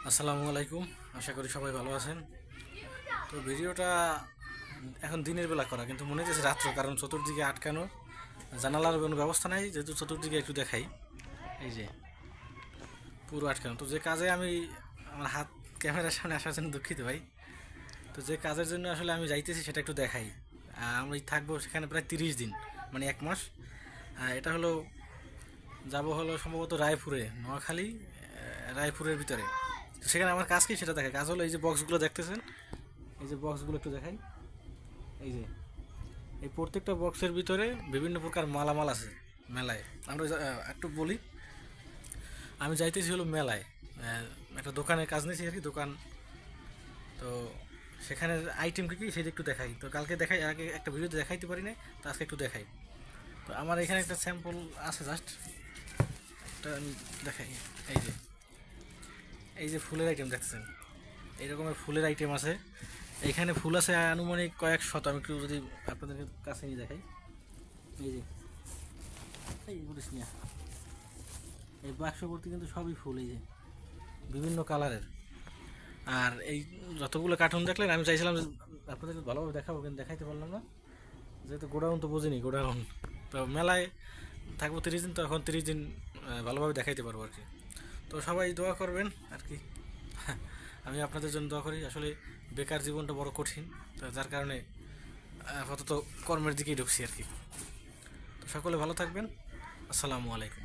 আসসালামু আলাইকুম। আশা করি সবাই ভালো আছেন। তো ভিডিওটা এখন দিনের বেলা করা, কিন্তু মনে হচ্ছে রাত্র, কারণ চতুর্দিকে আটকানো, জানালার কোনো ব্যবস্থা নাই, যেহেতু চতুর্দিকে একটু দেখাই। এই যে পুরো আটকানো। তো যে কাজে আমি আমার হাত ক্যামেরার সামনে আসার জন্য দুঃখিত ভাই। তো যে কাজের জন্য আসলে আমি যাইতেছি সেটা একটু দেখাই। আমি থাকবো সেখানে প্রায় 30 দিন, মানে 1 মাস। এটা হলো যাব হলো সম্ভবত রায়পুরে, নোয়াখালী রায়পুরের ভিতরে। তো সেখানে আমার কাজ কি সেটা দেখায়। কাজ হলো এই যে বক্সগুলো দেখতেছেন, এই যে বক্সগুলো একটু দেখাই। এই যে এই প্রত্যেকটা বক্সের ভিতরে বিভিন্ন প্রকার মালামাল আছে মেলায়। আমরা একটু বলি, আমি যাইতেছি হলো মেলায়, একটা দোকানের কাজ নিয়েছি আর কি, দোকান। তো সেখানের আইটেম কী কী সেটা একটু দেখাই। তো কালকে দেখাই, আগে একটা ভিডিওতে দেখাইতে পারি নাই, তো আজকে একটু দেখাই। তো আমার এখানে একটা স্যাম্পল আছে, জাস্ট একটা আমি দেখাই। এই যে এই যে ফুলের আইটেম দেখছেন, এই রকমের ফুলের আইটেম আছে। এখানে ফুল আছে আনুমানিক কয়েক শত। আমি একটু যদি আপনাদের কাছে নিয়ে দেখাই, এই যে এই বলিস না, এই বাক্স ভর্তি কিন্তু সবই ফুল, এই যে বিভিন্ন কালারের। আর এই যতগুলো কার্টুন দেখলেন, আমি চাইছিলাম যে আপনাদের ভালোভাবে দেখাবো, কিন্তু দেখাইতে পারলাম না, যেহেতু গোডাউন তো বোঝেনি, গোডাউন। তো মেলায় থাকবো 30 দিন, তো এখন 30 দিন ভালোভাবে দেখাইতে পারবো আর কি। তো সবাই দোয়া করবেন আর কি। আমি আপনাদের জন্য দোয়া করি। আসলে বেকার জীবনটা বড় কঠিন, তো যার কারণে আপাতত কর্মের দিকেই ঢুকছি আর কি। তো সকলে ভালো থাকবেন। আসসালামু আলাইকুম।